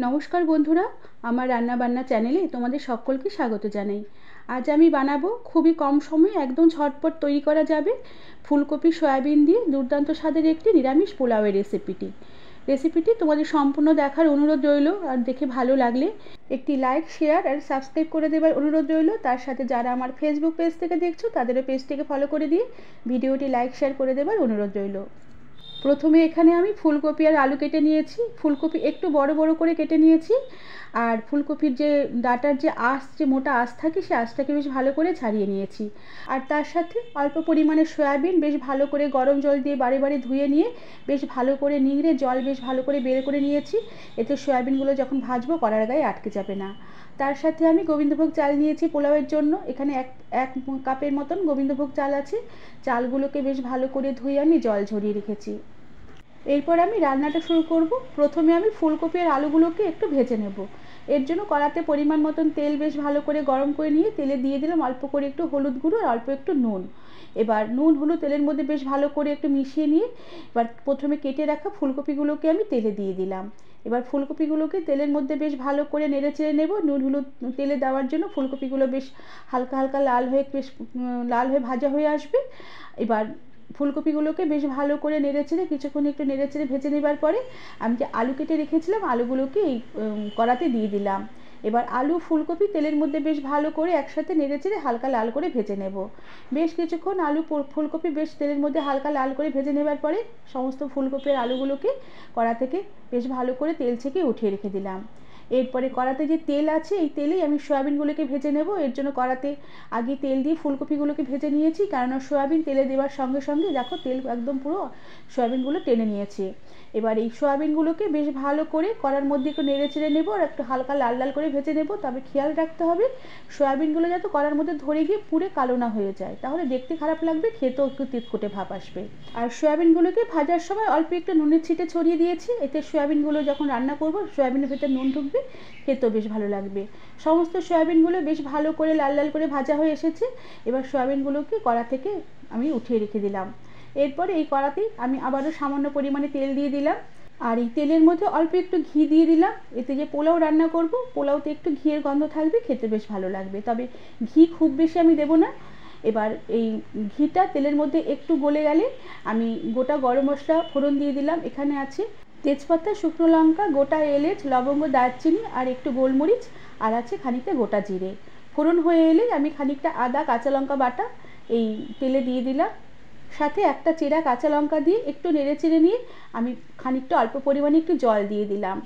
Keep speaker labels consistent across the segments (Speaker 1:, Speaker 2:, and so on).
Speaker 1: নমস্কার বন্ধুরা, আমার রান্নাবান্না চ্যানেলে তোমাদের সকলকে স্বাগত জানাই। আজ আমি বানাবো খুবই কম সময়ে একদম ঝটপট তৈরি করা যাবে ফুলকপি সয়াবিন দিয়ে দুর্দান্ত স্বাদের একটি নিরামিষ পোলাওয়ের রেসিপিটি তোমাদের সম্পূর্ণ দেখার অনুরোধ রইল। আর দেখে ভালো লাগলে একটি লাইক, শেয়ার আর সাবস্ক্রাইব করে দেওয়ার অনুরোধ রইল। তার সাথে যারা আমার ফেসবুক পেজ থেকে দেখছো তাদেরও পেজটিকে ফলো করে দিয়ে ভিডিওটি লাইক শেয়ার করে দেওয়ার অনুরোধ রইল। প্রথমে এখানে আমি ফুলকপি আর আলু কেটে নিয়েছি। ফুলকপি একটু বড় বড় করে কেটে নিয়েছি, আর ফুলকপির যে ডাঁটার যে যে মোটা আঁশ থাকে সেই আঁশটাকে বেশ ভালো করে ছাড়িয়ে নিয়েছি। আর তার সাথে অল্প পরিমাণে সয়াবিন বেশ ভালো করে গরম জল দিয়ে বারে বারে ধুয়ে নিয়ে বেশ ভালো করে নিংড়ে জল বেশ ভালো করে বের করে নিয়েছি। এতে সয়াবিনগুলো যখন ভাজবো কড়ার গায়ে আটকে যাবে না। তার সাথে আমি গোবিন্দভোগ চাল নিয়েছি পোলাওয়ের জন্য। এখানে এক কাপের মতন গোবিন্দভোগ চাল আছে। চালগুলোকে বেশ ভালো করে ধুয়ে আমি জল ঝরিয়ে রেখেছি। এরপর আমি রান্নাটা শুরু করব। প্রথমে আমি ফুলকপি আর আলুগুলোকে একটু ভেজে নেব। এর জন্য কড়াতে পরিমাণ মতন তেল বেশ ভালো করে গরম করে নিয়ে তেলে দিয়ে দিলাম অল্প করে একটু হলুদ গুঁড়ো আর অল্প একটু নুন। এবার নুন হলুদ তেলের মধ্যে বেশ ভালো করে একটু মিশিয়ে নিয়ে এবার প্রথমে কেটে রাখা ফুলকপিগুলোকে আমি তেলে দিয়ে দিলাম। এবার ফুলকপিগুলোকে তেলের মধ্যে বেশ ভালো করে নেড়ে চেড়ে নেব। নুন হলুদ তেলে দেওয়ার জন্য ফুলকপিগুলো বেশ হালকা হালকা লাল হয়ে ভাজা হয়ে আসবে। এবার ফুলকপিগুলোকে বেশ ভালো করে নেড়েচেড়ে কিছুক্ষণ একটু নেড়েচেড়ে ভেজে নেবার পরে আমি যে আলু কেটে রেখেছিলাম আলুগুলোকে এই কড়াতে দিয়ে দিলাম। এবার আলু ফুলকপি তেলের মধ্যে বেশ ভালো করে একসাথে নেড়েচেড়ে হালকা লাল করে ভেজে নেব। বেশ কিছুক্ষণ ফুলকপি বেশ তেলের মধ্যে হালকা লাল করে ভেজে নেবার পরে সমস্ত ফুলকপি আর আলুগুলোকে কড়া থেকে বেশ ভালো করে তেল ছেঁকে উঠিয়ে রেখে দিলাম। এরপরে কড়াতে যে তেল আছে এই তেলেই আমি সয়াবিনগুলোকে ভেজে নেব। এর জন্য কড়াতে আগে তেল দিয়ে ফুলকপিগুলোকে ভেজে নিয়েছি, কারণ সয়াবিন তেলে দেওয়ার সঙ্গে সঙ্গে দেখো তেল একদম পুরো সয়াবিনগুলো টেনে নিয়েছে। এবার এই সয়াবিনগুলোকে বেশ ভালো করে কড়ার মধ্যে একটু নেড়ে চেড়ে নেবো আর একটু হালকা লাল লাল করে ভেজে নেব। তবে খেয়াল রাখতে হবে সয়াবিনগুলো যাতে কড়ার মধ্যে ধরে গিয়ে পুরো কালো না হয়ে যায়, তাহলে দেখতে খারাপ লাগবে, খেতেও একটু তিতকুটে ভাব আসবে। আর সয়াবিনগুলোকে ভাজার সময় অল্প একটু নুনের ছিটে ছড়িয়ে দিয়েছি, এতে সয়াবিনগুলো যখন রান্না করব সয়াবিনের ভেতর নুন ঢুকবে, খেতেও বেশ ভালো লাগবে। সমস্ত সয়াবিনগুলো বেশ ভালো করে লাল লাল করে ভাজা হয়ে এসেছে। এবার সয়াবিনগুলোকে কড়া থেকে আমি উঠিয়ে রেখে দিলাম। এরপরে এই কড়াতেই আমি আবারও সামান্য পরিমাণে তেল দিয়ে দিলাম, আর এই তেলের মধ্যে অল্প একটু ঘি দিয়ে দিলাম। এতে যে পোলাও রান্না করব পোলাওতে একটু ঘিয়ের গন্ধ থাকবে, খেতে বেশ ভালো লাগবে, তবে ঘি খুব বেশি আমি দেবো না। এবার এই ঘিটা তেলের মধ্যে একটু গলে গেলে আমি গোটা গরম মশলা ফোড়ন দিয়ে দিলাম। এখানে আছে তেজপাতা, শুকনো লঙ্কা, গোটা এলাচ, লবঙ্গ, দারচিনি আর একটু গোলমরিচ, আর আছে খানিকটা গোটা জিরে। ফোড়ন হয়ে এলে আমি খানিকটা আদা, কাঁচা লঙ্কা বাটা এই তেলে দিয়ে দিলাম। সাথে একটা চেরা কাঁচা লঙ্কা দিয়ে একটু নেড়ে চেড়ে নিয়ে আমি খানিকটা অল্প পরিমাণে একটু জল দিয়ে দিলাম।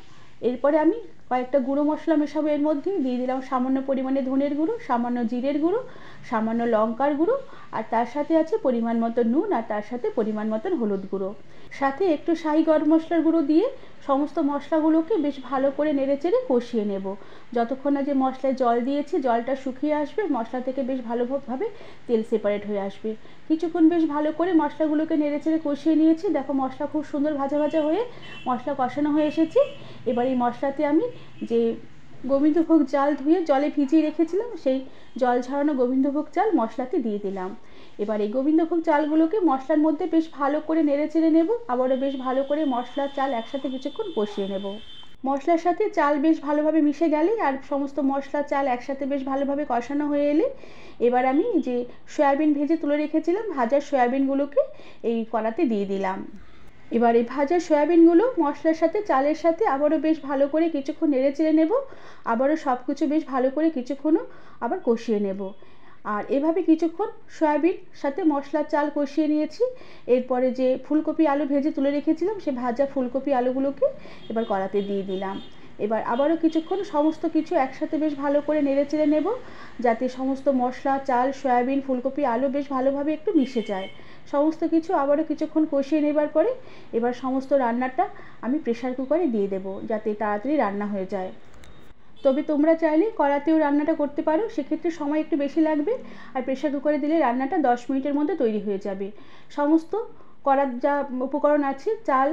Speaker 1: এরপরে আমি কয়েকটা গুঁড়ো মশলা মেশাবো। এর মধ্যে দিয়ে দিলাম সামান্য পরিমাণে ধনের গুঁড়ো, সামান্য জিরের গুঁড়ো, সামান্য লঙ্কার গুঁড়ো, আর তার সাথে আছে পরিমাণ মতো নুন, আর তার সাথে পরিমাণ মতন হলুদ গুঁড়ো, সাথে একটু শাহি গরম মশলার গুঁড়ো দিয়ে সমস্ত মশলাগুলোকে বেশ ভালো করে নেড়েচেড়ে কষিয়ে নেব। যতক্ষণ না যে মশলায় জল দিয়েছি জলটা শুকিয়ে আসবে, মশলা থেকে বেশ ভালোভাবে তেল সেপারেট হয়ে আসবে। কিছুক্ষণ বেশ ভালো করে মশলাগুলোকে নেড়েচেড়ে কষিয়ে নিয়েছি। দেখো মশলা খুব সুন্দর ভাজা ভাজা হয়ে মশলা কষানো হয়ে এসেছে। এবার এই মশলাতে আমি যে গোবিন্দভোগ চাল ধুয়ে জলে ভিজিয়ে রেখেছিলাম সেই জল ঝরানো গোবিন্দভোগ চাল মশলাতে দিয়ে দিলাম। এবার এই গোবিন্দভোগ চালগুলোকে মশলার মধ্যে বেশ ভালো করে নেড়ে চেড়ে নেব। আবারও বেশ ভালো করে মশলা চাল একসাথে কিছুক্ষণ কষিয়ে নেব। মশলার সাথে চাল বেশ ভালোভাবে মিশে গেলে আর সমস্ত মশলা চাল একসাথে বেশ ভালোভাবে কষানো হয়ে এলে এবার আমি যে সয়াবিন ভেজে তুলে রেখেছিলাম ভাজা সয়াবিনগুলোকে এই কড়াতে দিয়ে দিলাম। এবার এই ভাজা সয়াবিনগুলো মশলার সাথে চালের সাথে আবারও বেশ ভালো করে কিছুক্ষণ নেড়ে চেড়ে নেব। আবারও সব কিছু বেশ ভালো করে কিছুক্ষণও আবার কষিয়ে নেব। আর এভাবে কিছুক্ষণ সয়াবিন সাথে মশলার চাল কষিয়ে নিয়েছি। এরপরে যে ফুলকপি আলু ভেজে তুলে রেখেছিলাম সে ভাজা ফুলকপি আলুগুলোকে এবার কড়াতে দিয়ে দিলাম। এবার আবারও কিছুক্ষণ সমস্ত কিছু একসাথে বেশ ভালো করে নেড়ে চেড়ে নেব, যাতে সমস্ত মশলা, চাল, সয়াবিন, ফুলকপি, আলু বেশ ভালোভাবে একটু মিশে যায়। সমস্ত কিছু আবারও কিছুক্ষণ কষিয়ে নেবার পরে এবার সমস্ত রান্নাটা আমি প্রেশার কুকারে দিয়ে দেব, যাতে তাড়াতাড়ি রান্না হয়ে যায়। তবে তোমরা চাইলে কড়াতেও রান্নাটা করতে পারো, সেক্ষেত্রে সময় একটু বেশি লাগবে। আর প্রেশার কুকারে দিলে রান্নাটা 10 মিনিটের মধ্যে তৈরি হয়ে যাবে। সমস্ত করার যা উপকরণ আছে চাল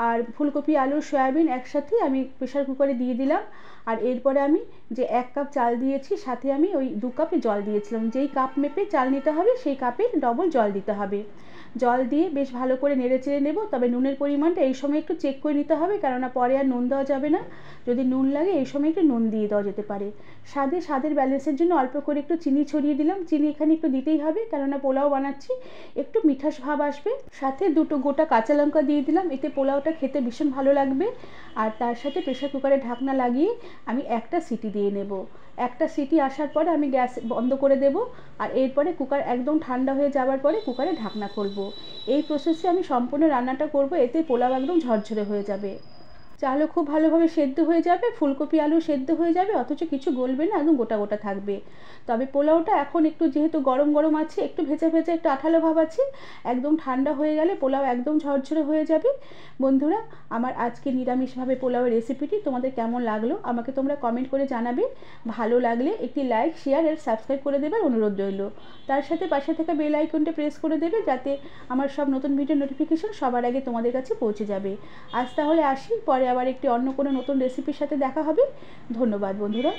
Speaker 1: আর ফুলকপি, আলু, সয়াবিন একসাথে আমি প্রেশার কুকারে দিয়ে দিলাম। আর এরপরে আমি যে 1 কাপ চাল দিয়েছি সাথে আমি ওই 2 কাপে জল দিয়েছিলাম। যেই কাপ মেপে চাল নিতে হবে সেই কাপের ডবল জল দিতে হবে। জল দিয়ে বেশ ভালো করে নেড়ে চেড়ে নেব। তবে নুনের পরিমাণটা এই সময় একটু চেক করে নিতে হবে, কেননা পরে আর নুন দেওয়া যাবে না। যদি নুন লাগে এই সময় একটু নুন দিয়ে দেওয়া যেতে পারে। স্বাদের ব্যালেন্সের জন্য অল্প করে একটু চিনি ছড়িয়ে দিলাম। চিনি এখানে একটু দিতেই হবে, কেননা পোলাও বানাচ্ছি, একটু মিঠাস ভাব আসবে। সাথে দুটো গোটা কাঁচা লঙ্কা দিয়ে দিলাম, এতে পোলাওটা খেতে ভীষণ ভালো লাগবে। আর তার সাথে প্রেসার কুকারে ঢাকনা লাগিয়ে আমি একটা সিটি দিয়ে নেব। একটা সিটি আসার পরে আমি গ্যাস বন্ধ করে দেব। আর এরপরে কুকার একদম ঠান্ডা হয়ে যাওয়ার পরে কুকারে ঢাকনা খুলব। এই প্রসেসে আমি সম্পূর্ণ রান্নাটা করব, এতে পোলাও একদম ঝরঝরে হয়ে যাবে। চালও খুব ভালোভাবে সেদ্ধ হয়ে যাবে, ফুলকপি আলু সেদ্ধ হয়ে যাবে, অথচ কিছু গলবে না, একদম গোটা গোটা থাকবে। তবে পোলাওটা এখন একটু যেহেতু গরম গরম আছে, একটু ভেজা ভেজা একটু আঠালো ভাব আছে। একদম ঠান্ডা হয়ে গেলে পোলাও একদম ঝরঝরে হয়ে যাবে। বন্ধুরা, আমার আজকে নিরামিষভাবে পোলাওয়ের রেসিপিটি তোমাদের কেমন লাগলো আমাকে তোমরা কমেন্ট করে জানাবে। ভালো লাগলে একটি লাইক, শেয়ার আর সাবস্ক্রাইব করে দেবার অনুরোধ রইল। তার সাথে পাশে থাকা বেল আইকনটা প্রেস করে দেবে, যাতে আমার সব নতুন ভিডিও নোটিফিকেশন সবার আগে তোমাদের কাছে পৌঁছে যাবে। আজ তাহলে আসি, পরে আবার একটি অন্য কোনো নতুন রেসিপির সাথে দেখা হবে। ধন্যবাদ বন্ধুরা।